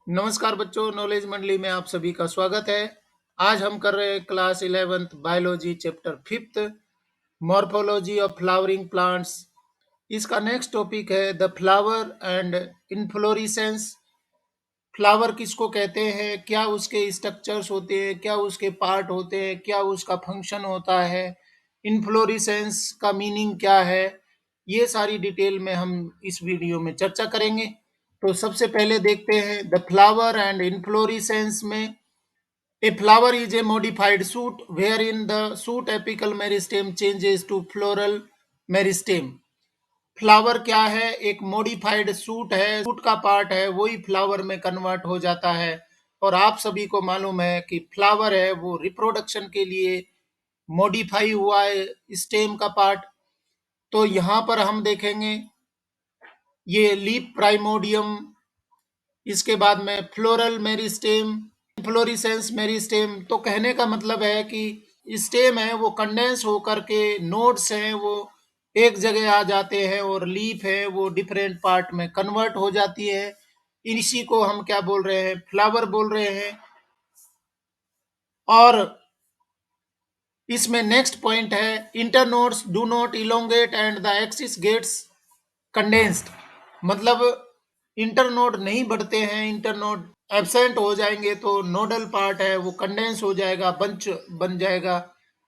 नमस्कार बच्चों, नॉलेज मंडली में आप सभी का स्वागत है। आज हम कर रहे हैं class 11th biology chapter 5th morphology of flowering plants. इसका नेक्स्ट टॉपिक है the flower and inflorescence. Flower किसको कहते हैं, क्या उसके स्ट्रक्चर्स होते हैं, क्या उसके पार्ट होते हैं, क्या उसका फंक्शन होता है, इन्फ्लोरेसेंस का मीनिंग क्या है, ये सारी डिटेल में हम इस वीडियो में चर्चा करेंगे। तो सबसे पहले देखते हैं द फ्लावर एंड इन्फ्लोरेसेंस में a flower is a modified shoot where in the shoot apical meristem changes to floral meristem. Flower क्या है? एक मॉडिफाइड सूट है, सूट का पार्ट है, वही फ्लावर में कन्वर्ट हो जाता है। और आप सभी को मालूम है कि फ्लावर है वो रिप्रोडक्शन के लिए मॉडिफाई हुआ है स्टेम का पार्ट। तो यहाँ पर हम देखेंगे ये लीफ प्राइमोडियम, इसके बाद में फ्लोरल मेरिस्टेम, इन्फ्लोरेसेंस मेरिस्टेम। तो कहने का मतलब है कि स्टेम है वो कंडेंस होकर के नोड्स हैं वो एक जगह आ जाते हैं और लीफ है वो डिफरेंट पार्ट में कन्वर्ट हो जाती है। इसी को हम क्या बोल रहे हैं? फ्लावर बोल रहे हैं। और इसमें नेक्स्ट पॉइंट है internodes do not elongate and the axis gets condensed. मतलब इंटरनोड नहीं बढ़ते हैं, इंटरनोड एब्सेंट हो जाएंगे तो नोडल पार्ट है वो कंडेंस हो जाएगा, बंच बन जाएगा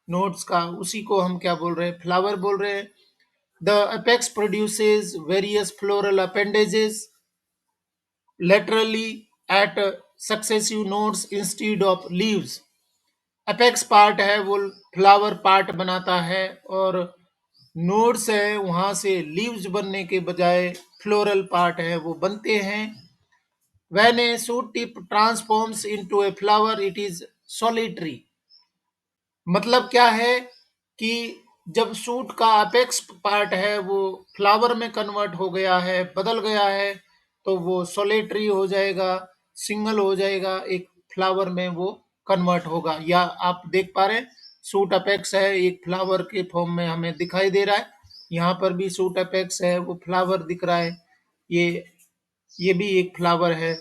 नोड्स का। उसी को हम क्या बोल रहे हैं? फ्लावर बोल रहे हैं। The apex produces various floral appendages laterally at successive nodes instead of leaves। Apex part है वो फ्लावर पार्ट बनाता है और नोड्स है वहां से लीव्स बनने के बजाय फ्लोरल पार्ट है वो बनते हैं। When a shoot tip transforms into a flower, it is solitary। मतलब क्या है कि जब सूट का अपेक्स पार्ट है वो फ्लावर में कन्वर्ट हो गया है, बदल गया है, तो वो सोलेटरी हो जाएगा, सिंगल हो जाएगा, एक फ्लावर में वो कन्वर्ट होगा। या आप देख पा रहे हैं सूट अपेक्स है एक फ्लावर के फॉर्म में हमें दिखाई दे रहा है। यहाँ पर भी सूट अपेक्स है वो फ्लावर दिख रहा है। ये भी एक फ्लावर है।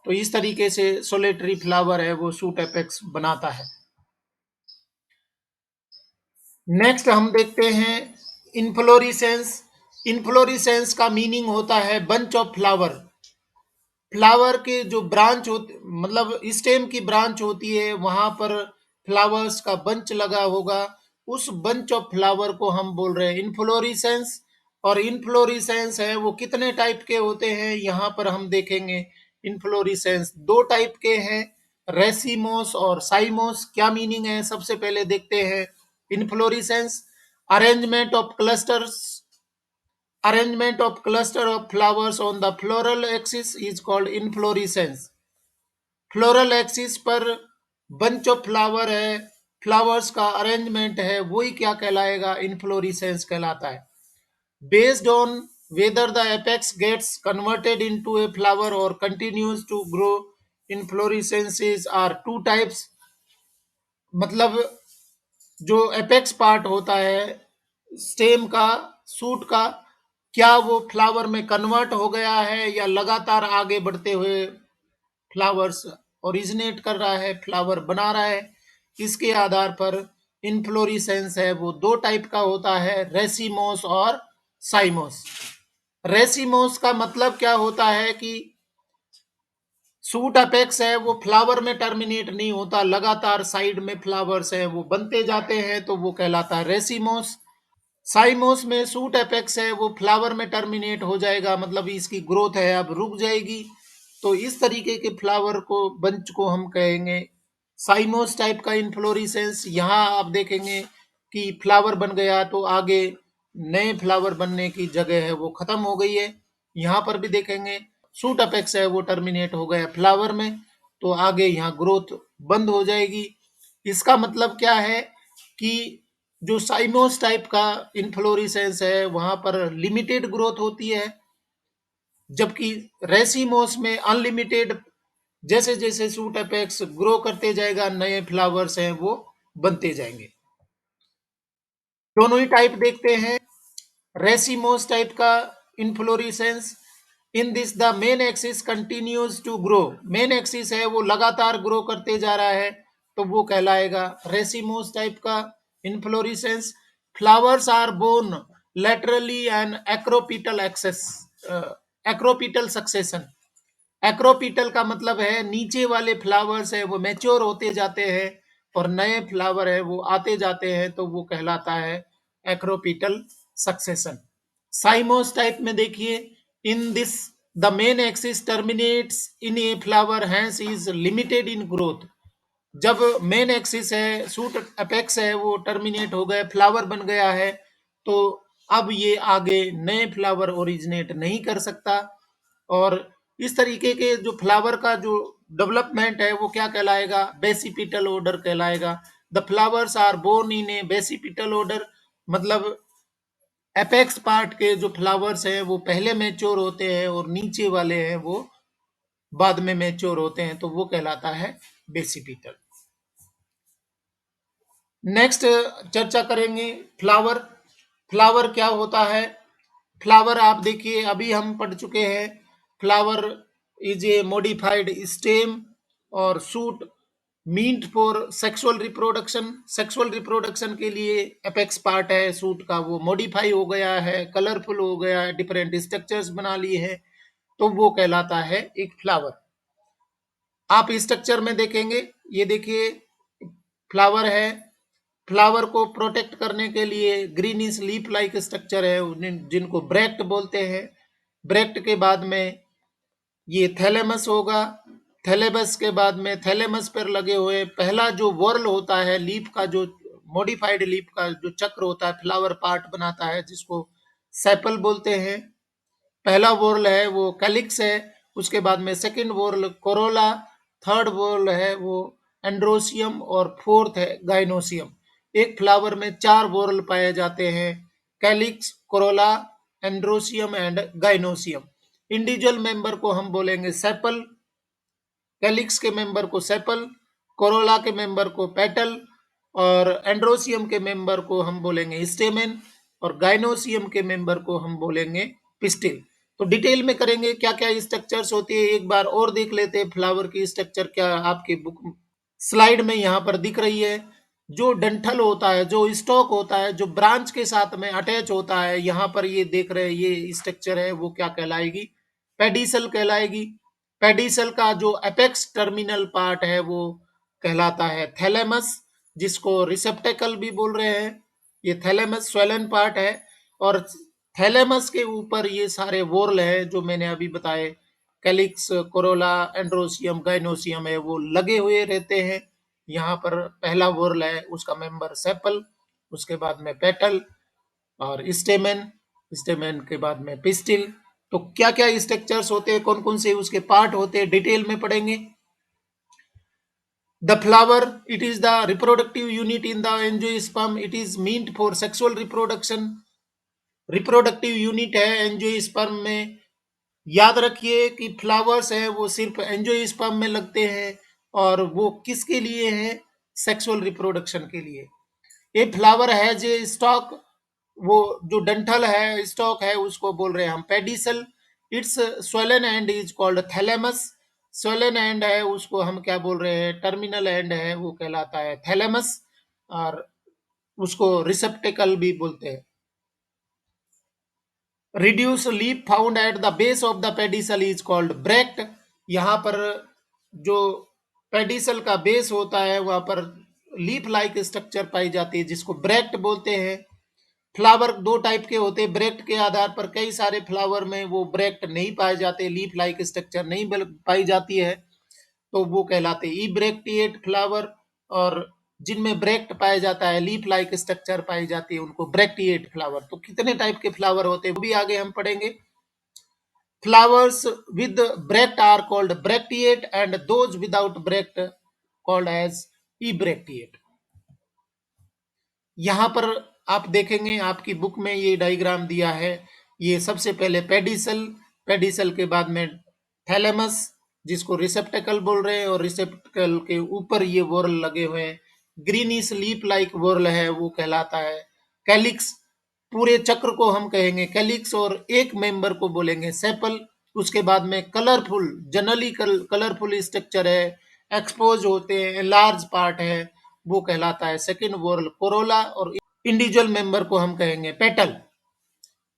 तो इस तरीके से सोलेटरी फ्लावर है वो सूट अपेक्स बनाता है। नेक्स्ट हम देखते हैं इन्फ्लोरेसेंस। इन्फ्लोरेसेंस का मीनिंग होता है बंच ऑफ फ्लावर। फ्लावर के जो ब्रांच होते मतलब स्टेम की ब्रांच होती है वहां पर फ्लावर्स का बंच लगा होगा, उस बंच ऑफ फ्लावर को हम बोल रहे हैं इन्फ्लोरेसेंस। और इन्फ्लोरेसेंस है वो कितने टाइप के होते हैं यहाँ पर हम देखेंगे। इन्फ्लोरेसेंस दो टाइप के हैं, रेसिमोस और साइमोस। क्या मीनिंग है सबसे पहले देखते हैं। Inflorescence arrangement of clusters, arrangement of cluster of flowers on the floral axis is called inflorescence। Floral axis पर बंच ऑफ फ्लावर है, फ्लावर्स का अरेंजमेंट है, वही क्या कहलाएगा? इन्फ्लोरेसेंस कहलाता है। Based on whether the apex gets converted into a flower or continues to grow, inflorescences are two types। मतलब जो एपेक्स पार्ट होता है स्टेम का, सूट का, क्या वो फ्लावर में कन्वर्ट हो गया है या लगातार आगे बढ़ते हुए फ्लावर्स ओरिजिनेट कर रहा है, फ्लावर बना रहा है। इसके आधार पर इन्फ्लोरेसेंस है वो दो टाइप का होता है, रेसिमोस और साइमोस। रेसिमोस का मतलब क्या होता है कि सूट अपेक्स है वो फ्लावर में टर्मिनेट नहीं होता, लगातार साइड में फ्लावर्स हैं वो बनते जाते हैं, तो वो कहलाता है रेसिमोस। साइमोस में सूट अपेक्स है वो फ्लावर में टर्मिनेट हो जाएगा, मतलब इसकी ग्रोथ है अब रुक जाएगी। तो इस तरीके के फ्लावर को, बंच को हम कहेंगे साइमोस टाइप का इन्फ्लोरेसेंस। यहाँ आप देखेंगे कि फ्लावर बन गया तो आगे नए फ्लावर बनने की जगह है वो खत्म हो गई है। यहाँ पर भी देखेंगे सूट अपेक्स है वो टर्मिनेट हो गया फ्लावर में, तो आगे यहाँ ग्रोथ बंद हो जाएगी। इसका मतलब क्या है कि जो साइमोस टाइप का इन्फ्लोरेसेंस है वहां पर लिमिटेड ग्रोथ होती है, जबकि रेसिमोस में अनलिमिटेड, जैसे जैसे सूट अपेक्स ग्रो करते जाएगा नए फ्लावर्स हैं वो बनते जाएंगे। दोनों ही टाइप देखते हैं। रेसिमोस टाइप का inflorescence in this the main axis continues to grow, main axis है वो लगातार ग्रो करते जा रहा है, तो वो कहलाएगा रेसिमोस टाइप का inflorescence. Flowers are borne laterally and acropetal axes, acropetal succession. Acropetal का मतलब है नीचे वाले फ्लावर्स है वो मैच्योर होते जाते हैं और नए फ्लावर है वो आते जाते हैं, तो वो कहलाता है एक्रोपिटल सक्सेशन। साइमोस टाइप में देखिए, in this the main axis terminates in a flower hence is limited in growth. जब मेन एक्सिस है, शूट अपेक्स है, वो टर्मिनेट हो गए, फ्लावर बन गया है, तो अब ये आगे नए फ्लावर ओरिजिनेट नहीं कर सकता। और इस तरीके के जो फ्लावर का जो डेवलपमेंट है वो क्या कहलाएगा, बेसिपिटल ऑर्डर कहलाएगा। The flowers are borne in a basipetal order, मतलब एपेक्स पार्ट के जो फ्लावर्स हैं वो पहले मैच्योर होते हैं और नीचे वाले हैं वो बाद में मैच्योर होते हैं, तो वो कहलाता है बेसिपिटल। नेक्स्ट चर्चा करेंगे फ्लावर। फ्लावर क्या होता है? फ्लावर आप देखिए, अभी हम पढ़ चुके हैं, flower is a modified stem और shoot meant for sexual reproduction. Sexual reproduction के लिए अपेक्स पार्ट है शूट का, वो मॉडिफाई हो गया है, कलरफुल हो गया है, डिफरेंट स्ट्रक्चर्स बना लिए हैं, तो वो कहलाता है एक फ्लावर। आप स्ट्रक्चर में देखेंगे, ये देखिए फ्लावर है, फ्लावर को प्रोटेक्ट करने के लिए ग्रीनिश लीफ लाइक स्ट्रक्चर है जिनको ब्रैक्ट बोलते हैं। ब्रैक्ट के बाद में ये थैलेमस होगा, थैलेमस के बाद में थैलेमस पर लगे हुए पहला जो वॉर्ल होता है लीफ का, जो मॉडिफाइड लीफ का जो चक्र होता है, फ्लावर पार्ट बनाता है जिसको सेपल बोलते हैं। पहला वोर्ल है वो कैलिक्स है, उसके बाद में second whorl Corolla, third whorl है वो एंड्रोसियम और फोर्थ है गाइनोसियम। एक फ्लावर में चार वोर्ल पाए जाते हैं, calyx, Corolla, androecium and gynoecium. Individual member को हम बोलेंगे सेपल, कैलिक्स के मेंबर को सेपल, कोरोला के मेंबर को पेटल और एंड्रोसियम के मेंबर को हम बोलेंगे स्टेमेन और गाइनोसियम के मेंबर को हम बोलेंगे पिस्टिल। तो डिटेल में करेंगे क्या क्या स्ट्रक्चर्स होती है, एक बार और देख लेते हैं फ्लावर की स्ट्रक्चर क्या आपकी बुक स्लाइड में यहाँ पर दिख रही है। जो डंठल होता है, जो स्टॉक होता है, जो ब्रांच के साथ में अटैच होता है, यहाँ पर ये देख रहे हैं ये स्ट्रक्चर है, वो क्या कहलाएगी, पेडिसल कहलाएगी। पेडिसल का जो अपेक्स टर्मिनल पार्ट है वो कहलाता है थैलेमस, जिसको रिसेप्टेकल भी बोल रहे हैं। ये थैलेमस स्वेलन पार्ट है और थैलेमस के ऊपर ये सारे वोर्ल है जो मैंने अभी बताए, कैलिक्स, कोरोला, एंड्रोसियम, गाइनोसियम है वो लगे हुए रहते हैं। यहाँ पर पहला वोर्ल है उसका मेंबर सेपल, उसके बाद में पेटल और स्टेमेन, स्टेमेन के बाद में पिस्टिल। तो क्या क्या स्ट्रक्चर्स होते हैं, कौन कौन से उसके पार्ट होते हैं, डिटेल में पढ़ेंगे। The flower, it is the reproductive unit in the angiosperm, it is meant for sexual reproduction. Reproductive unit है एंजियोस्पर्म में। याद रखिए कि फ्लावर्स है वो सिर्फ एंजियोस्पर्म में लगते हैं और वो किसके लिए हैं, सेक्सुअल रिप्रोडक्शन के लिए। ये फ्लावर है जो स्टॉक, वो जो डंठल है स्टॉक है उसको बोल रहे हैं हम pedicel. It's swollen and is called thalamus. Swollen and है उसको हम क्या बोल रहे हैं, टर्मिनल एंड है वो कहलाता है थैलेमस और उसको रिसेप्टेकल भी बोलते हैं। Reduce leaf found at the base of the pedicel is called Brecht. यहाँ पर जो पेडिसल का बेस होता है वहां पर लीफ लाइक स्ट्रक्चर पाई जाती है जिसको ब्रेक्ट बोलते हैं। फ्लावर दो टाइप के होते हैं, ब्रेक्ट के आधार पर कई सारे फ्लावर में वो ब्रेक्ट नहीं पाए जाते, लीफ लाइक स्ट्रक्चर नहीं पाई जाती है, तो वो कहलाते ई ब्रेक्टिएट फ्लावर। और जिनमें ब्रेक्ट पाया जाता है, लीफ लाइक स्ट्रक्चर पाई जाती है, उनको ब्रेक्टिएट फ्लावर। तो कितने टाइप के फ्लावर होते हैं वो भी आगे हम पढ़ेंगे। Flowers with bract are called bracteate and those without bract called as ebracteate. यहाँ पर आप देखेंगे आपकी बुक में ये डायग्राम दिया है, ये सबसे पहले पेडिसल, पेडिसल के बाद में थैलेमस जिसको रिसेप्टेकल बोल रहे हैं और रिसेप्टेकल के ऊपर ये वोर्ल लगे हुए हैं, ग्रीनिश लीफ लाइक वोर्ल है वो कहलाता है कैलिक्स। पूरे चक्र को हम कहेंगे कैलिक्स और एक मेंबर को बोलेंगे सेपल, उसके बाद में कलरफुल, जनरली कलरफुल स्ट्रक्चर है, एक्सपोज होते हैं, लार्ज पार्ट है, वो कहलाता है सेकेंड वोरल कोरोला। और इंडिविजुअल मेंबर को हम कहेंगे पेटल।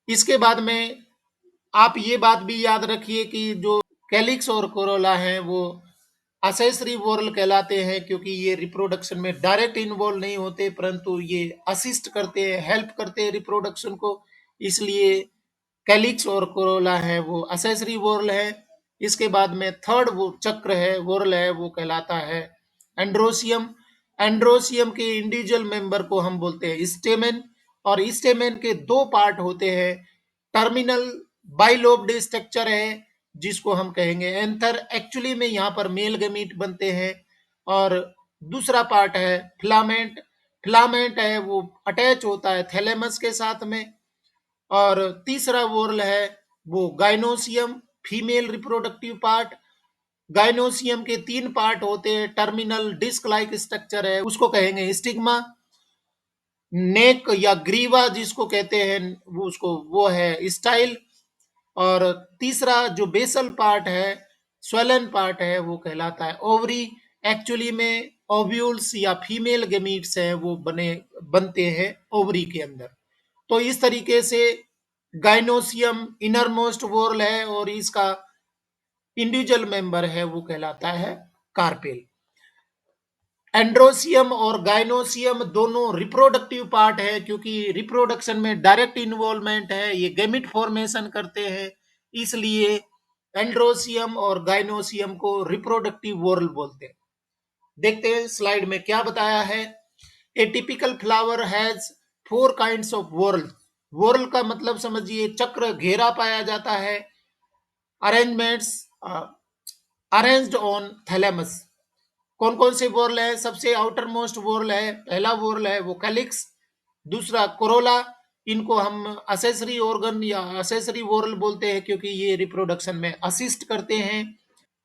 इसके बाद में आप ये बात भी याद रखिए कि जो कैलिक्स और कोरोला हैं वो असेसरी वोरल कहलाते हैं, क्योंकि ये रिप्रोडक्शन में डायरेक्ट इन्वॉल्व नहीं होते, परंतु ये असिस्ट करते हैं, हेल्प करते हैं रिप्रोडक्शन को। इसलिए कैलिक्स और कोरोला है वो असेसरी वोरल है। इसके बाद में थर्ड वो चक्र है, वोरल है, वो कहलाता है एंड्रोसियम। एंड्रोसियम के इंडिविजुअल मेंबर को हम बोलते हैं स्टेमेन। और स्टेमेन के दो पार्ट होते हैं, टर्मिनल बाइलोब्ड स्ट्रक्चर है जिसको हम कहेंगे एंथर, एक्चुअली में यहाँ पर मेल गमीट बनते हैं। और दूसरा पार्ट है फिलामेंट। फिलामेंट है वो अटैच होता है थैलेमस के साथ में। और तीसरा वोरल है वो gynoecium, female reproductive part. Gynoecium के तीन पार्ट होते हैं, टर्मिनल डिस्क लाइक स्ट्रक्चर है उसको कहेंगे स्टिग्मा। नेक या ग्रीवा जिसको कहते हैं वो उसको वो है स्टाइल। और तीसरा जो बेसल पार्ट है, स्वेलन पार्ट है, वो कहलाता है ओवरी। एक्चुअली में ओव्यूल्स या फीमेल गेमीट्स हैं वो बनते हैं ओवरी के अंदर। तो इस तरीके से गाइनोसियम इनर मोस्ट वोरल है और इसका इंडिविजुअल मेंबर है वो कहलाता है कार्पेल। एंड्रोसियम और गाइनोसियम दोनों रिप्रोडक्टिव पार्ट है, क्योंकि रिप्रोडक्शन में डायरेक्ट इन्वॉल्वमेंट है, ये गैमिट फॉर्मेशन करते हैं, इसलिए एंड्रोसियम और गाइनोसियम को रिप्रोडक्टिव वोरल बोलते हैं। देखते हैं स्लाइड में क्या बताया है। ए typical flower has four kinds of whorl. Whorl का मतलब समझिए चक्र घेरा पाया जाता है, अरेंजमेंट्स अरेंज्ड ऑन थैलेमस। कौन कौन से वोरल है? सबसे आउटर मोस्ट वोरल है, पहला वोरल है वो कैलिक्स, दूसरा कोरोला। इनको हम असेसरी ऑर्गन या असेसरी वोरल बोलते हैं क्योंकि ये रिप्रोडक्शन में असिस्ट करते हैं।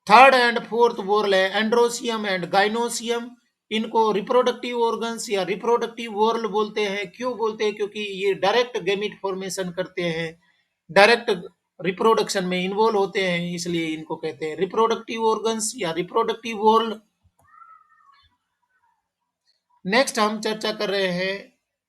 थर्ड एंड फोर्थ वोरल है एंड्रोसियम एंड गाइनोसियम। इनको रिप्रोडक्टिव ऑर्गन्स या रिप्रोडक्टिव वोरल बोलते हैं। क्यों बोलते हैं? क्योंकि ये डायरेक्ट गैमीट फॉर्मेशन करते हैं, डायरेक्ट रिप्रोडक्शन में इन्वॉल्व होते हैं, इसलिए इनको कहते हैं रिप्रोडक्टिव ऑर्गन्स या रिप्रोडक्टिव वोरल। नेक्स्ट हम चर्चा कर रहे हैं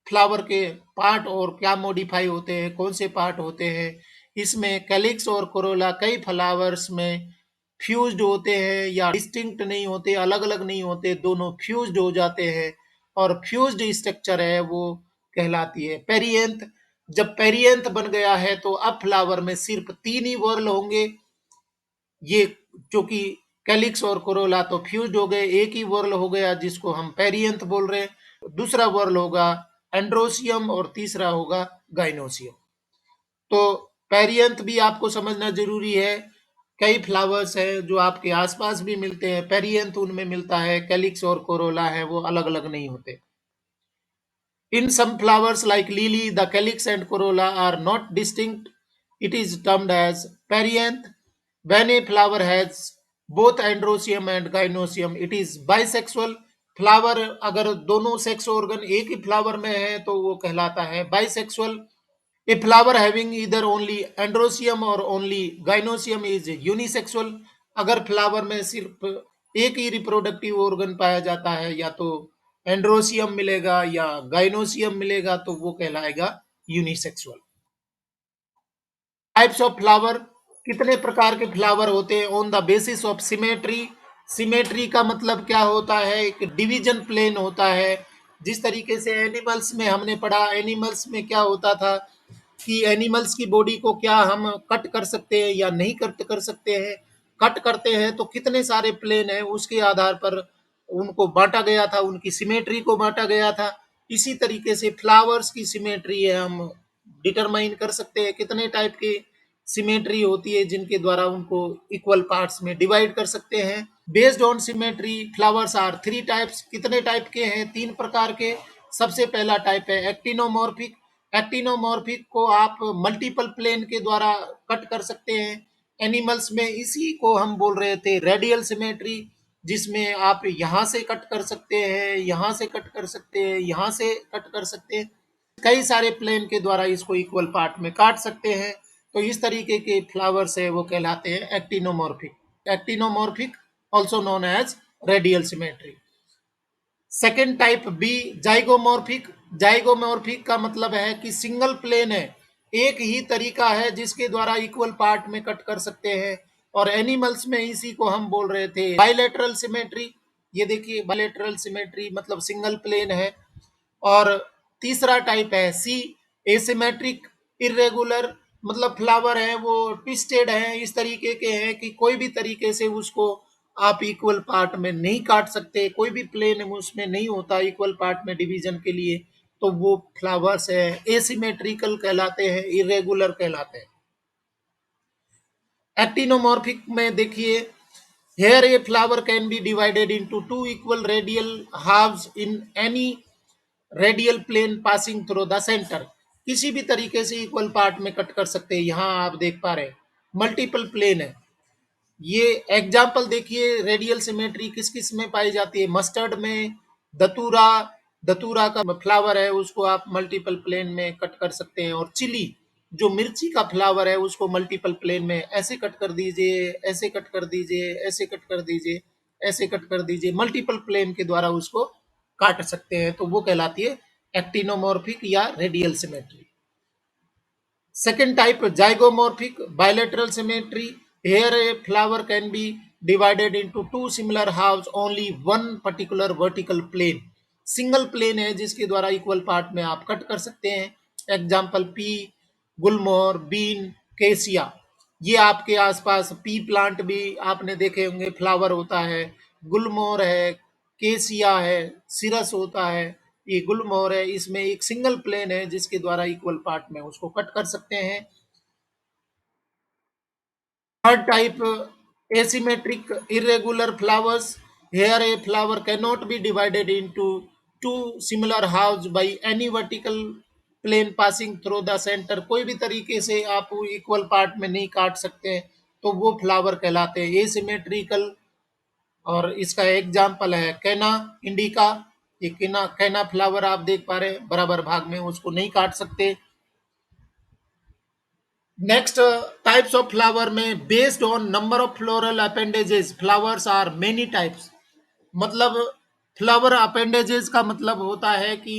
फ्लावर के पार्ट और क्या मॉडिफाई होते हैं, कौन से पार्ट होते हैं। इसमें कैलिक्स और कोरोला कई फ्लावर्स में फ्यूज्ड होते हैं या डिस्टिंक्ट नहीं होते, अलग अलग नहीं होते, दोनों फ्यूज्ड हो जाते हैं। और फ्यूज्ड स्ट्रक्चर है वो कहलाती है पेरिएंथ। जब पेरिएंथ बन गया है तो अब फ्लावर में सिर्फ तीन ही वॉर्ल होंगे। ये चूंकि कैलिक्स और कोरोला तो फ्यूज हो गए, एक ही वर्ल हो गया जिसको हम पेरियंथ बोल रहे हैं। दूसरा वर्ल होगा एंड्रोसियम और तीसरा होगा गाइनोसियम। तो पेरियंथ भी आपको समझना जरूरी है। कई फ्लावर्स हैं जो आपके आसपास भी मिलते हैं, पेरियंथ उनमें मिलता है, कैलिक्स और कोरोला है वो अलग अलग नहीं होते। In some flowers like lily, the calyx and corolla are not distinct. It is termed as perianth. When a flower has both androecium and gynoecium, it is bisexual. Flower अगर दोनों sex organ एक ही flower में है तो वो कहलाता है bisexual. A flower having either only androecium और ओनली गाइनोसियम इज यूनिसेक्सुअल। अगर फ्लावर में सिर्फ एक ही रिप्रोडक्टिव ऑर्गन पाया जाता है, या तो एंड्रोसियम मिलेगा या गाइनोसियम मिलेगा, तो वो कहलाएगा यूनिसेक्सुअल। टाइप्स ऑफ फ्लावर, कितने प्रकार के फ्लावर होते हैं? On the basis of symmetry. Symmetry का मतलब क्या होता है? एक डिवीजन प्लेन होता है। जिस तरीके से एनिमल्स में हमने पढ़ा, एनिमल्स में क्या होता था कि एनिमल्स की बॉडी को क्या हम कट कर सकते हैं या नहीं कट कर सकते हैं। कट करते हैं तो कितने सारे प्लेन हैं उसके आधार पर उनको बांटा गया था, उनकी सिमेट्री को बांटा गया था। इसी तरीके से फ्लावर्स की सिमेट्री है, हम डिटरमाइन कर सकते हैं कितने टाइप की सिमेट्री होती है जिनके द्वारा उनको इक्वल पार्ट्स में डिवाइड कर सकते हैं। Based on symmetry flowers are three types. कितने टाइप के हैं? तीन प्रकार के। सबसे पहला टाइप है एक्टिनोमॉर्फिक। एक्टिनोमॉर्फिक को आप मल्टीपल प्लेन के द्वारा कट कर सकते हैं। एनिमल्स में इसी को हम बोल रहे थे रेडियल सिमेट्री, जिसमें आप यहाँ से कट कर सकते हैं, यहाँ से कट कर सकते हैं, यहाँ से कट कर सकते हैं, कई सारे प्लेन के द्वारा इसको इक्वल पार्ट में काट सकते हैं। तो इस तरीके के फ्लावर्स है वो कहलाते हैं actinomorphic. Actinomorphic also known as radial symmetry. Second type be zygomorphic. Zygomorphic का मतलब है कि सिंगल प्लेन है, एक ही तरीका है जिसके द्वारा इक्वल पार्ट में कट कर सकते हैं। और एनिमल्स में इसी को हम बोल रहे थे बाइलेटरल सिमेट्री। ये देखिए बाइलेटरल सिमेट्री मतलब सिंगल प्लेन है। और तीसरा टाइप है सी एसिमेट्रिक इरेगुलर, मतलब फ्लावर है वो ट्विस्टेड है, इस तरीके के हैं कि कोई भी तरीके से उसको आप इक्वल पार्ट में नहीं काट सकते, कोई भी प्लेन उसमें नहीं होता इक्वल पार्ट में डिवीजन के लिए, तो वो फ्लावर्स है एसिमेट्रिकल कहलाते हैं, इरेगुलर कहलाते हैं। एक्टिनोमॉर्फिक में देखिए here a flower can be divided into two equal radial halves in any radial plane passing through the centre. किसी भी तरीके से इक्वल पार्ट में कट कर सकते हैं। यहाँ आप देख पा रहे हैं मल्टीपल प्लेन है। ये एग्जाम्पल देखिए रेडियल सिमेट्री किस किस में पाई जाती है। मस्टर्ड में, दतूरा, दतूरा का फ्लावर है उसको आप मल्टीपल प्लेन में कट कर सकते हैं। और चिली जो मिर्ची का फ्लावर है उसको मल्टीपल प्लेन में ऐसे कट कर दीजिए, ऐसे कट कर दीजिए, ऐसे कट कर दीजिए, ऐसे कट कर दीजिए, मल्टीपल प्लेन के द्वारा उसको काट सकते हैं, तो वो कहलाती है एक्टिनोमॉर्फिक या radial symmetry. Second type, zygomorphic bilateral symmetry. Here a flower can be divided into two similar halves, only one particular vertical plane. Single plane है जिसके द्वारा इक्वल पार्ट में आप कट कर सकते हैं। एग्जाम्पल पी, गुलमोहर, बीन, केसिया। ये आपके आसपास पी प्लांट भी आपने देखे होंगे, फ्लावर होता है। गुलमोहर है, केसिया है, सिरस होता है। ये गुलमोहर है, इसमें एक सिंगल प्लेन है जिसके द्वारा इक्वल पार्ट में उसको कट कर सकते हैं। Third type asymmetric irregular flowers. Here a flower cannot be divided into two similar halves by any vertical plane passing through the center। कोई भी तरीके से आप इक्वल पार्ट में नहीं काट सकते, तो वो फ्लावर कहलाते हैं एसिमेट्रिकल। और इसका एग्जाम्पल है कैना इंडिका। ये कैना कैना फ्लावर आप देख पा रहे हैं, बराबर भाग में उसको नहीं काट सकते। नेक्स्ट टाइप्स ऑफ फ्लावर में based on number of floral appendages flowers are many types. मतलब फ्लावर अपेंडेजेस का मतलब होता है कि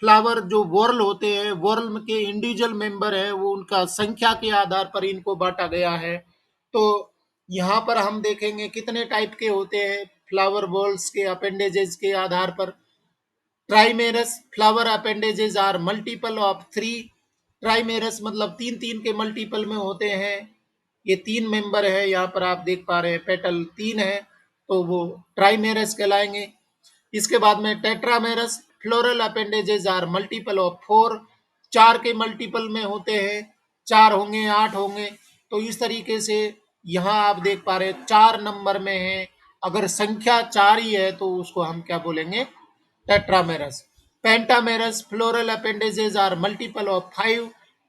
फ्लावर जो वॉर्ल होते हैं, वॉर्ल के इंडिविजुअल मेंबर हैं, वो उनका संख्या के आधार पर इनको बांटा गया है। तो यहाँ पर हम देखेंगे कितने टाइप के होते हैं फ्लावर वॉर्ल्स के अपेंडेजेस के आधार पर। Trimerous flower appendages are multiple of three. Trimerous मतलब तीन तीन के मल्टीपल में होते हैं। ये तीन मेंबर है, यहाँ पर आप देख पा रहे हैं पेटल तीन है, तो वो ट्राइमेरस कहलाएंगे। इसके बाद में tetramerous floral appendages are multiple of four. चार के मल्टीपल में होते हैं, चार होंगे, आठ होंगे। तो इस तरीके से यहाँ आप देख पा रहे हैं चार नंबर में है। अगर संख्या चार ही है तो उसको हम क्या बोलेंगे, tetramerous. Pentamerous floral appendages are multiple of five.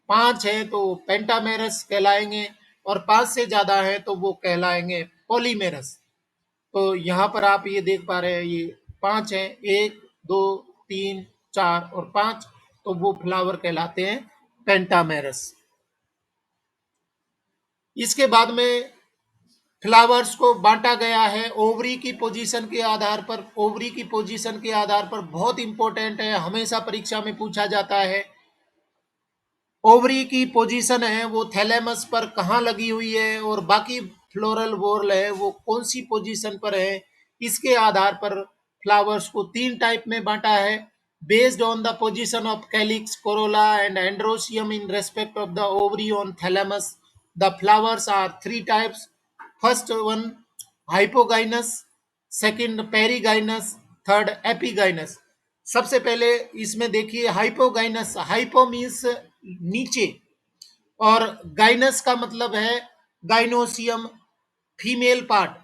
पांच है तो पेंटामेरस कहलाएंगे, और पांच से ज्यादा है तो वो कहलाएंगे पॉलीमेरस। तो यहाँ पर आप ये देख पा रहे हैं ये पांच है, एक, दो, तीन, चार और पांच, तो वो फ्लावर कहलाते हैं पेंटामेरस। इसके बाद में फ्लावर्स को बांटा गया है ओवरी की पोजीशन के आधार पर। ओवरी की पोजीशन के आधार पर बहुत इंपॉर्टेंट है, हमेशा परीक्षा में पूछा जाता है। ओवरी की पोजीशन है वो थैलेमस पर कहाँ लगी हुई है, और बाकी फ्लोरल वोर्ल है वो कौन सी पोजीशन पर है, इसके आधार पर फ्लावर्स को तीन टाइप में बांटा है। Based on the position of calyx, corolla and androecium in respect of the ovary on thalamus, the flowers are three types. First one hypogynous, second perigynous, third epigynous. सबसे पहले इसमें देखिए हाइपोगाइनस। हाइपो मीन्स नीचे, और गाइनस का मतलब है gynoecium, female part.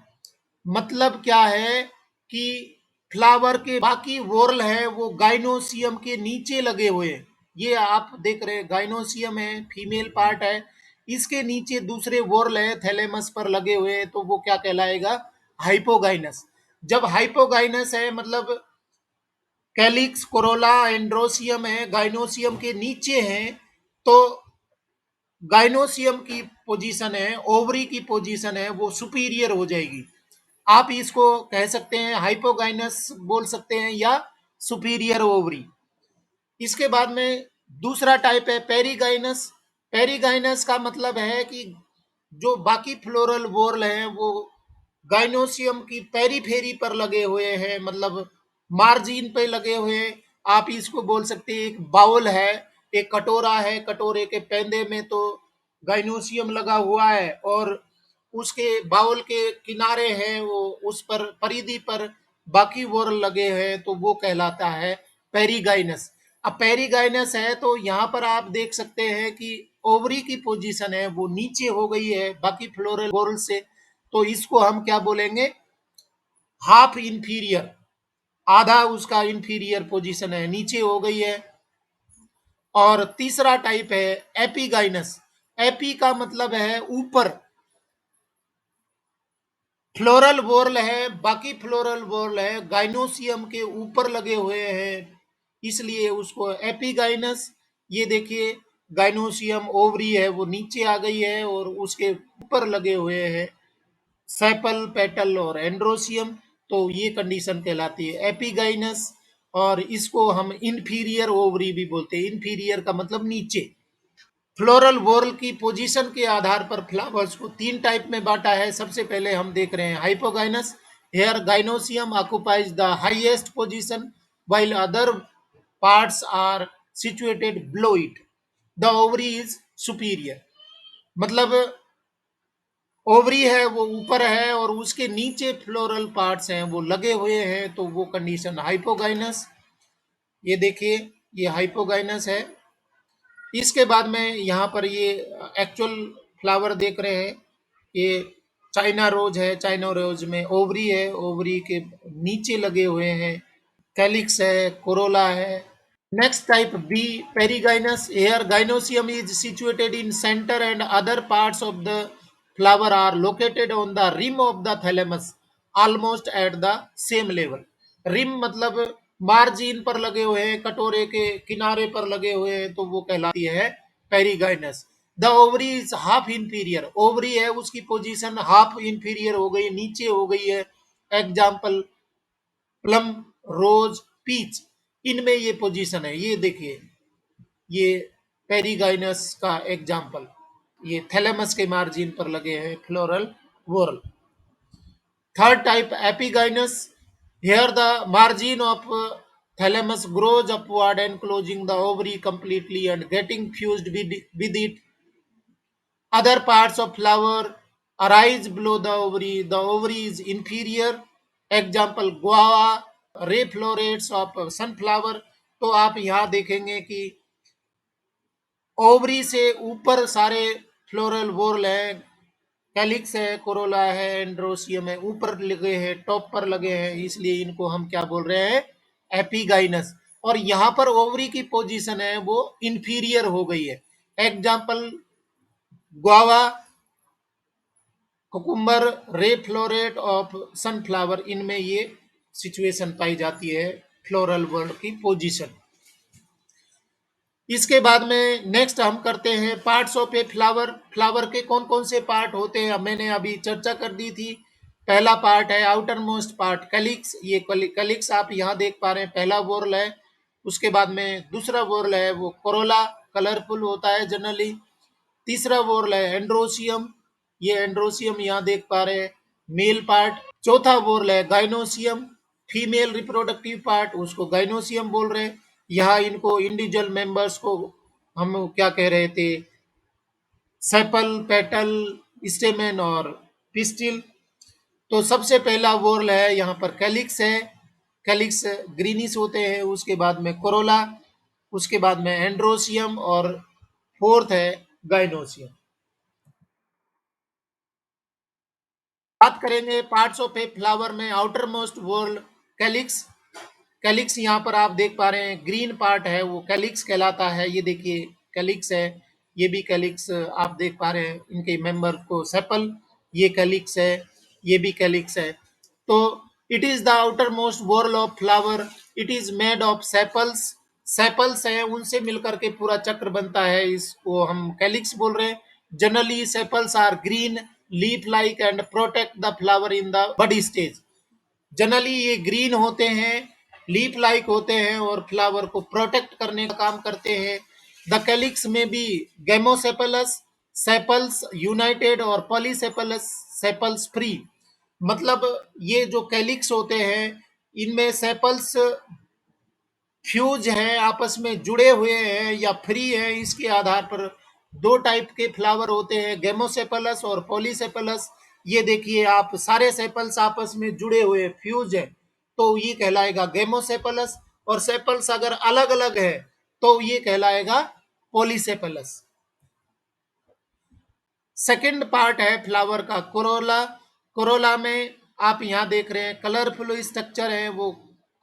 मतलब क्या है कि फ्लावर के बाकी वोर्ल है वो गाइनोसियम के नीचे लगे हुए हैं। ये आप देख रहे हैं गाइनोसियम है, फीमेल पार्ट है, इसके नीचे दूसरे वोर्ल है थैलेमस पर लगे हुए हैं, तो वो क्या कहलाएगा, हाइपोगाइनस। जब हाइपोगाइनस है मतलब कैलिक्स, कोरोला, एंड्रोसियम है, गाइनोसियम के नीचे हैं, तो गाइनोसियम की पोजीशन है, ओवरी की पोजीशन है, वो सुपीरियर हो जाएगी। आप इसको कह सकते हैं हाइपोगाइनस बोल सकते हैं या सुपीरियर ओवरी। इसके बाद में दूसरा टाइप है पेरीगाइनस। पेरीगाइनस का मतलब है कि जो बाकी फ्लोरल वोर्ल हैं वो गाइनोसियम की पेरीफेरी पर लगे हुए हैं, मतलब मार्जिन पे लगे हुए हैं। आप इसको बोल सकते हैं एक बाउल है, एक कटोरा है, कटोरे के पेंदे में तो गाइनोसियम लगा हुआ है और उसके बाउल के किनारे हैं वो, उस पर परिधि पर बाकी वोर्ल लगे हैं, तो वो कहलाता है पेरीगाइनस। अब पेरीगाइनस है तो यहाँ पर आप देख सकते हैं कि ओवरी की पोजीशन है वो नीचे हो गई है बाकी फ्लोरल वोर्ल से, तो इसको हम क्या बोलेंगे, हाफ इंफीरियर, आधा उसका इंफीरियर पोजीशन है, नीचे हो गई है। और तीसरा टाइप है एपीगाइनस। एपी का मतलब है ऊपर, फ्लोरल वोर्ल है, बाकी फ्लोरल वोर्ल है गाइनोसियम के ऊपर लगे हुए हैं, इसलिए उसको एपीगाइनस। ये देखिए गाइनोसियम ओवरी है वो नीचे आ गई है और उसके ऊपर लगे हुए हैं सेपल, पेटल और एंड्रोसियम, तो ये कंडीशन कहलाती है एपीगाइनस। और इसको हम इंफीरियर ओवरी भी बोलते हैं। इंफीरियर का मतलब नीचे। फ्लोरल वोर्ल की पोजीशन के आधार पर फ्लावर्स को तीन टाइप में बांटा है। सबसे पहले हम देख रहे हैं hypogynous. Here gynoecium occupies the highest position while other parts are situated below it. The ovary is superior, मतलब ओवरी है वो ऊपर है और उसके नीचे फ्लोरल पार्ट्स हैं वो लगे हुए हैं, तो वो कंडीशन हाइपोगाइनस। ये देखिए ये हाइपोगाइनस है। इसके बाद में यहाँ पर ये एक्चुअल फ्लावर देख रहे हैं, ये चाइना रोज है। चाइना रोज में ओवरी है, ओवरी के नीचे लगे हुए हैं कैलिक्स है, कोरोला है। Next type B, perigynous. Here gynosium is situated in center and other parts of the flower are located on the rim of the thalamus, almost at the same level. Rim मतलब margin पर लगे हुए हैं, कटोरे के किनारे पर लगे हुए हैं, तो वो कहलाती है perigynous. The ovary is half inferior. Ovary है उसकी पोजीशन हाफ इंफीरियर हो गई, नीचे हो गई है। एग्जाम्पल प्लम, रोज, पीच, इनमें ये पोजीशन है। ये देखिए ये पेरीगाइनस का एग्जाम्पल, ये थैलेमस के मार्जिन पर लगे हैं floral whorl. Third type epigynous. Here the margin of thalamus grows upward enclosing the ovary completely and getting fused with it. Other parts of flower arise below the ovary. The ovary is inferior. Example guava, ray florets of sunflower. तो आप यहाँ देखेंगे कि ovary से ऊपर सारे floral whorl हैं, calyx है, कोरोला है, एंड्रोसियम है, ऊपर लगे हैं, टॉप पर लगे हैं, इसलिए इनको हम क्या बोल रहे हैं, एपिगाइनस। और यहाँ पर ओवरी की पोजीशन है वो इंफीरियर हो गई है। एग्जाम्पल गुआवा, कुकुम्बर, रे फ्लोरेट ऑफ सनफ्लावर, इनमें ये सिचुएशन पाई जाती है फ्लोरल वर्ड की पोजीशन। इसके बाद में नेक्स्ट हम करते हैं parts of a flower. Flower के कौन कौन से पार्ट होते हैं मैंने अभी चर्चा कर दी थी। पहला पार्ट है आउटर मोस्ट पार्ट कैलिक्स। ये कैलिक्स आप यहाँ देख पा रहे हैं, पहला वोर्ल है। उसके बाद में दूसरा वोर्ल है वो कोरोला, कलरफुल होता है जनरली। तीसरा वोर्ल है एंड्रोसियम, ये एंड्रोसियम यहाँ देख पा रहे हैं, मेल पार्ट। चौथा वोर्ल है गाइनोसियम, फीमेल रिप्रोडक्टिव पार्ट, उसको गाइनोसियम बोल रहे हैं। यहाँ इनको इंडिविजुअल मेंबर्स को हम क्या कह रहे थे, सेपल, पेटल, स्टेमेन और पिस्टिल। तो सबसे पहला वोर्ल है यहाँ पर कैलिक्स है, कैलिक्स ग्रीनिश होते हैं। उसके बाद में कोरोला, उसके बाद में एंड्रोसियम और फोर्थ है गाइनोसियम। बात करेंगे पार्ट्स ऑफ ए फ्लावर में outer most whorl calyx. Calyx यहाँ पर आप देख पा रहे हैं ग्रीन पार्ट है वो कैलिक्स कहलाता है। ये देखिए कैलिक्स है, ये भी कैलिक्स आप देख पा रहे हैं इनके मेंबर को, सेपल, ये कैलिक्स है, ये भी कैलिक्स है। तो it is the outermost whorl of flower. It is made of sepals. Sepals हैं उनसे मिलकर के पूरा चक्र बनता है, इसको हम कैलिक्स बोल रहे हैं। Generally sepals are green, leaf like and protect the flower in the bud stage. Generally ये ग्रीन होते हैं, लीफ लाइक होते हैं और फ्लावर को प्रोटेक्ट करने का काम करते हैं। द कैलिक्स में भी गेमोसेपलस, सेपल्स यूनाइटेड और पॉलीसेपलस, सेपल्स फ्री। मतलब ये जो कैलिक्स होते हैं इनमें सेपल्स फ्यूज हैं, आपस में जुड़े हुए हैं या फ्री हैं, इसके आधार पर दो टाइप के फ्लावर होते हैं, गेमोसेपलस और पॉलीसेपलस। ये देखिए आप, सारे सेपल्स आपस में जुड़े हुए फ्यूज है तो ये कहलाएगा गेमोसेपलस, और सेपल्स अगर अलग अलग है तो ये कहलाएगा पॉलीसेपलस। सेकंड पार्ट है फ्लावर का कोरोला। कोरोला में आप यहाँ देख रहे हैं कलरफुल स्ट्रक्चर है, वो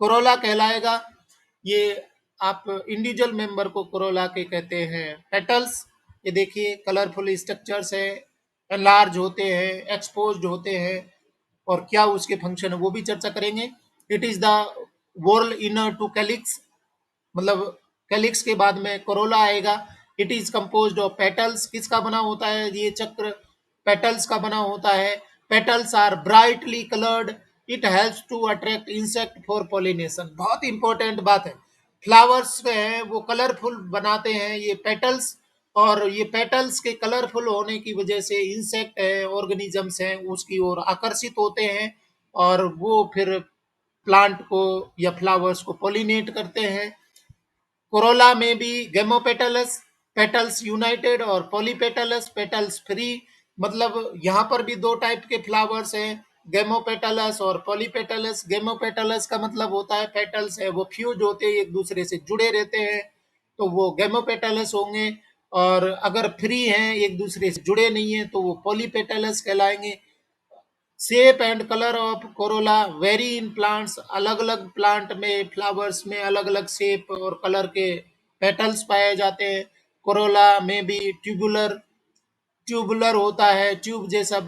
कोरोला कहलाएगा। ये आप इंडिविजुअल मेंबर को कोरोला के कहते हैं। पेटल्स, ये देखिए कलरफुल स्ट्रक्चर्स है, एनलार्ज होते हैं, एक्सपोज्ड होते हैं, और क्या उसके फंक्शन है वो भी चर्चा करेंगे। It is the whorl inner to calyx, मतलब कैलिक्स के बाद में कोरोला आएगा। It is composed of petals, किसका बना होता है ये चक्र, पेटल्स का बना होता है। Petals are brightly coloured, it helps to attract insect for pollination. बहुत इंपॉर्टेंट बात है, फ्लावर्स हैं वो कलरफुल बनाते हैं ये पेटल्स, और ये पेटल्स के कलरफुल होने की वजह से इंसेक्ट है, ऑर्गेनिजम्स हैं उसकी ओर आकर्षित होते हैं, और वो फिर प्लांट को या फ्लावर्स को पॉलिनेट करते हैं। कोरोला में भी गेमोपेटलस, पेटल्स यूनाइटेड और पॉलीपेटलस, पेटल्स फ्री। मतलब यहाँ पर भी दो टाइप के फ्लावर्स हैं, गेमोपेटलस और पॉलीपेटलस। गेमोपेटलस का मतलब होता है पेटल्स है वो फ्यूज होते हैं, एक दूसरे से जुड़े रहते हैं, तो वो गेमोपेटलस होंगे। और अगर फ्री हैं, एक दूसरे से जुड़े नहीं है, तो वो पॉलीपेटलस कहलाएंगे। Shape and colour of corolla vary in plants, अलग अलग प्लांट में फ्लावर्स में अलग अलग शेप और कलर के पेटल्स पाए जाते हैं। कोरोला में भी ट्यूबुलर, ट्यूबुलर होता है, ट्यूब जैसा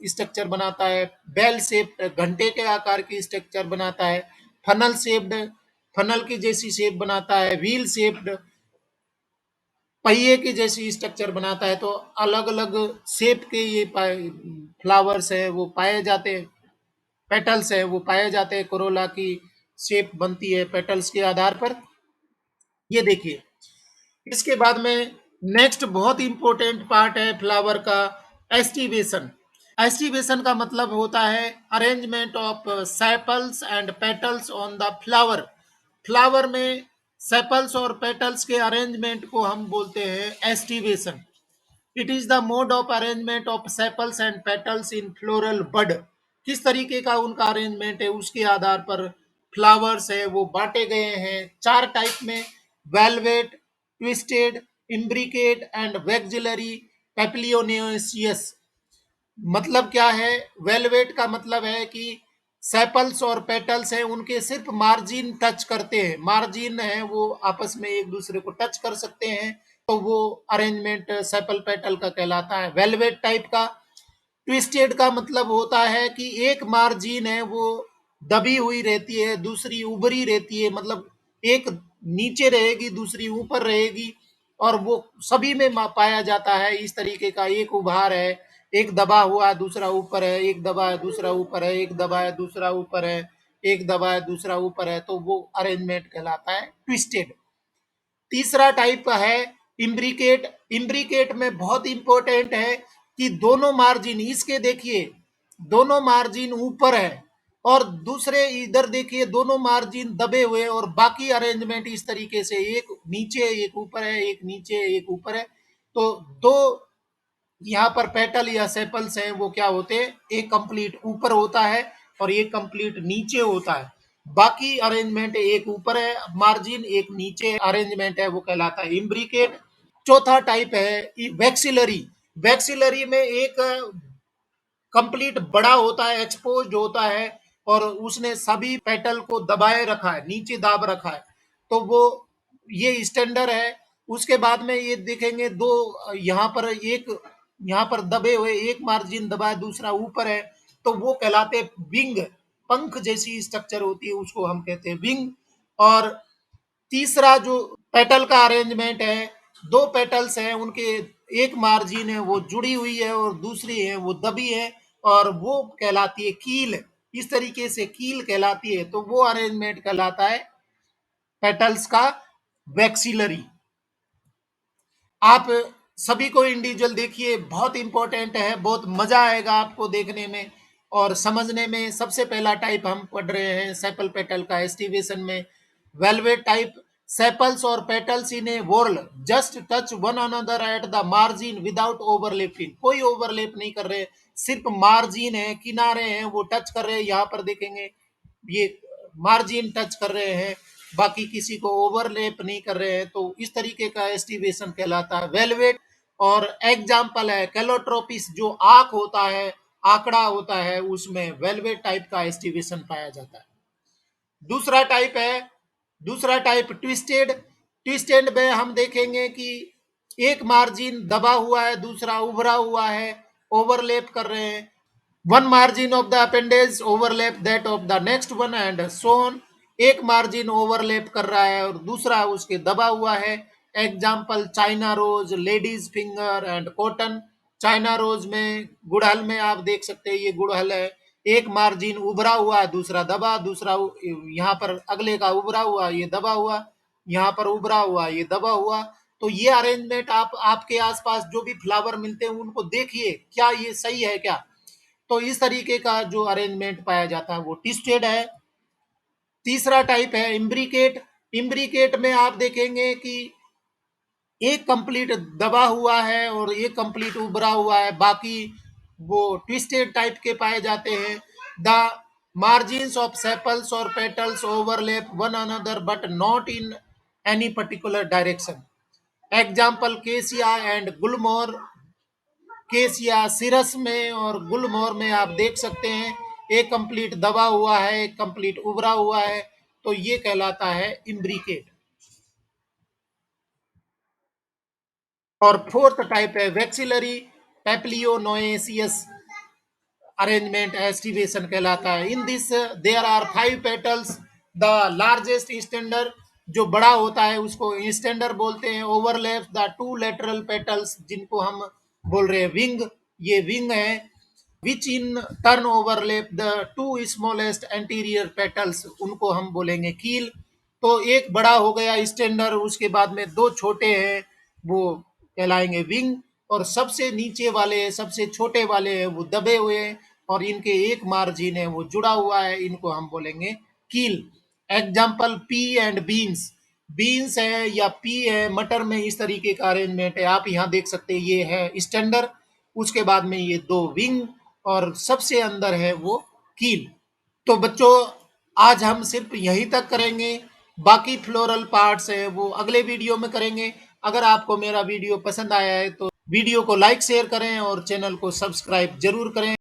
स्ट्रक्चर बनाता है। बेल शेप, घंटे के आकार की स्ट्रक्चर बनाता है। फनल शेप्ड, फनल की जैसी शेप बनाता है। व्हील शेप्ड, पहिए की जैसी स्ट्रक्चर बनाता है। तो अलग अलग शेप के ये फ्लावर्स है वो पाए जाते हैं, पेटल्स है वो पाए जाते हैं। कोरोला की शेप बनती है पेटल्स के आधार पर। ये देखिए, इसके बाद में नेक्स्ट बहुत इंपॉर्टेंट पार्ट है फ्लावर का, एस्टिवेशन। एस्टिवेशन का मतलब होता है arrangement of sepals and petals on the flower. Flower में सेपल्स और पेटल्स के अरेंजमेंट को हम बोलते हैं aestivation. It is the mode of arrangement of sepals and petals in floral bud. किस तरीके का उनका अरेंजमेंट है उसके आधार पर फ्लावर्स है वो बांटे गए हैं चार टाइप में, valvate, twisted, imbricate and vexillary papilionaceous. मतलब क्या है, वेलवेट का मतलब है कि सेपल्स और पेटल्स हैं उनके सिर्फ मार्जिन टच करते हैं, मार्जिन है वो आपस में एक दूसरे को टच कर सकते हैं, तो वो अरेंजमेंट सेपल पेटल का कहलाता है, वेलवेट टाइप का। ट्विस्टेड का मतलब होता है कि एक मार्जिन है वो दबी हुई रहती है, दूसरी उभरी रहती है, मतलब एक नीचे रहेगी दूसरी ऊपर रहेगी, और वो सभी में पाया जाता है इस तरीके का। एक उभार है, एक दबा हुआ दूसरा ऊपर है, एक दबा है दूसरा ऊपर है, एक दबा है दूसरा ऊपर है, एक दबा है दूसरा ऊपर है, तो वो अरेंजमेंट कहलाता है ट्विस्टेड। तीसरा टाइप का है इम्ब्रिकेट। इम्ब्रिकेट में बहुत इंपॉर्टेंट है कि दोनों मार्जिन, इसके देखिए दोनों मार्जिन ऊपर है, और दूसरे इधर देखिए दोनों मार्जिन दबे हुए, और बाकी अरेंजमेंट इस तरीके से एक नीचे एक ऊपर है, एक नीचे एक ऊपर है। तो दो यहाँ पर पेटल या सेपल्स हैं वो क्या होते हैं, एक कंप्लीट ऊपर होता है और एक कंप्लीट नीचे होता है। बाकी अरेंजमेंट एक ऊपर है मार्जिन, एक नीचे अरेंजमेंट है वो कहलाता है इम्ब्रिकेट। चौथा टाइप है वैक्सिलरी। वैक्सिलरी में एक कंप्लीट बड़ा होता है, एक्सपोज्ड होता है, और उसने सभी पेटल को दबाए रखा है, नीचे दाब रखा है, तो वो ये स्टैंडर्ड है। उसके बाद में ये देखेंगे दो, यहाँ पर एक, यहाँ पर दबे हुए, एक मार्जिन दबा है दूसरा ऊपर है, तो वो कहलाते विंग, पंख जैसी स्ट्रक्चर होती है उसको हम कहते हैं विंग। और तीसरा जो पेटल का अरेंजमेंट है, दो पेटल्स हैं, उनके एक मार्जिन है वो जुड़ी हुई है और दूसरी है वो दबी है, और वो कहलाती है कील। इस तरीके से कील कहलाती है, तो वो अरेंजमेंट कहलाता है पेटल्स का वैक्सीलरी। आप सभी को इंडिविजुअल देखिए, बहुत इंपॉर्टेंट है, बहुत मजा आएगा आपको देखने में और समझने में। सबसे पहला टाइप हम पढ़ रहे हैं सेपल पेटल का एस्टिवेशन में। वेलवेट टाइप, सेपल्स और petals in a whorl just touch one another at the margin without overlapping. कोई ओवरलैप नहीं कर रहे, सिर्फ मार्जिन है, किनारे हैं वो टच कर रहे हैं। यहाँ पर देखेंगे ये मार्जिन टच कर रहे हैं, बाकी किसी को ओवरलैप नहीं कर रहे हैं, तो इस तरीके का एस्टिवेशन कहलाता है वेलवेट। और एग्जाम्पल है कैलोट्रोपिस, जो आंख होता है, आंकड़ा होता है, उसमें वेलवेट टाइप का एस्टिवेशन पाया जाता है। दूसरा टाइप है, दूसरा टाइप ट्विस्टेड। ट्विस्टेड में हम देखेंगे कि एक मार्जिन दबा हुआ है, दूसरा उभरा हुआ है, ओवरलैप कर रहे हैं। One margin of the appendage overlap that of the next one and so on. एक मार्जिन ओवरलैप कर रहा है और दूसरा उसके दबा हुआ है। Example China rose, ladies finger and cotton. China rose में गुड़हल में आप देख सकते हैं, ये गुड़हल है, एक मार्जिन उभरा हुआ है, दूसरा दबा, दूसरा यहाँ पर अगले का उभरा हुआ, ये दबा हुआ, यहाँ पर उभरा हुआ, ये दबा हुआ। तो ये अरेंजमेंट आप आपके आसपास जो भी फ्लावर मिलते हैं उनको देखिए, क्या ये सही है क्या। तो इस तरीके का जो अरेंजमेंट पाया जाता है वो ट्विस्टेड है। तीसरा टाइप है इम्ब्रिकेट। इम्ब्रिकेट में आप देखेंगे कि एक कंप्लीट दबा हुआ है और एक कंप्लीट उभरा हुआ है, बाकी वो ट्विस्टेड टाइप के पाए जाते हैं। द मार्जिन्स ऑफ सेपल्स और petals overlap one another but not in any particular direction. Example केसिया एंड गुलमोहर। केस या सिरस में और गुलमोहर में आप देख सकते हैं, एक कंप्लीट दबा हुआ है, एक कंप्लीट उभरा हुआ है, तो ये कहलाता है इम्ब्रिकेट। और फोर्थ टाइप है वैक्सिलरी पेप्लियोनोएसियस अरेंजमेंट एस्टिवेशन कहलाता है। In this there are 5 petals. The largest standard, जो बड़ा होता है उसको स्टैंडर बोलते हैं। Overlaps the two lateral petals, जिनको हम बोल रहे हैं विंग, ये विंग है। Which in turn overlap the two smallest anterior petals, उनको हम बोलेंगे कील। तो एक बड़ा हो गया स्टैंडर, उसके बाद में दो छोटे हैं, वो कहलाएंगे विंग। और सबसे नीचे वाले, सबसे छोटे वाले हैं वो दबे हुए हैं, और इनके एक मार्जिन है वो जुड़ा हुआ है, इनको हम बोलेंगे कील। Example P and beans. Beans है या पी है, मटर में इस तरीके का अरेंजमेंट है। आप यहाँ देख सकते हैं, ये है स्टैंडर, उसके बाद में ये दो विंग, और सबसे अंदर है वो कील। तो बच्चों, आज हम सिर्फ यहीं तक करेंगे, बाकी फ्लोरल पार्ट्स है वो अगले वीडियो में करेंगे। अगर आपको मेरा वीडियो पसंद आया है तो वीडियो को लाइक शेयर करें और चैनल को सब्सक्राइब जरूर करें।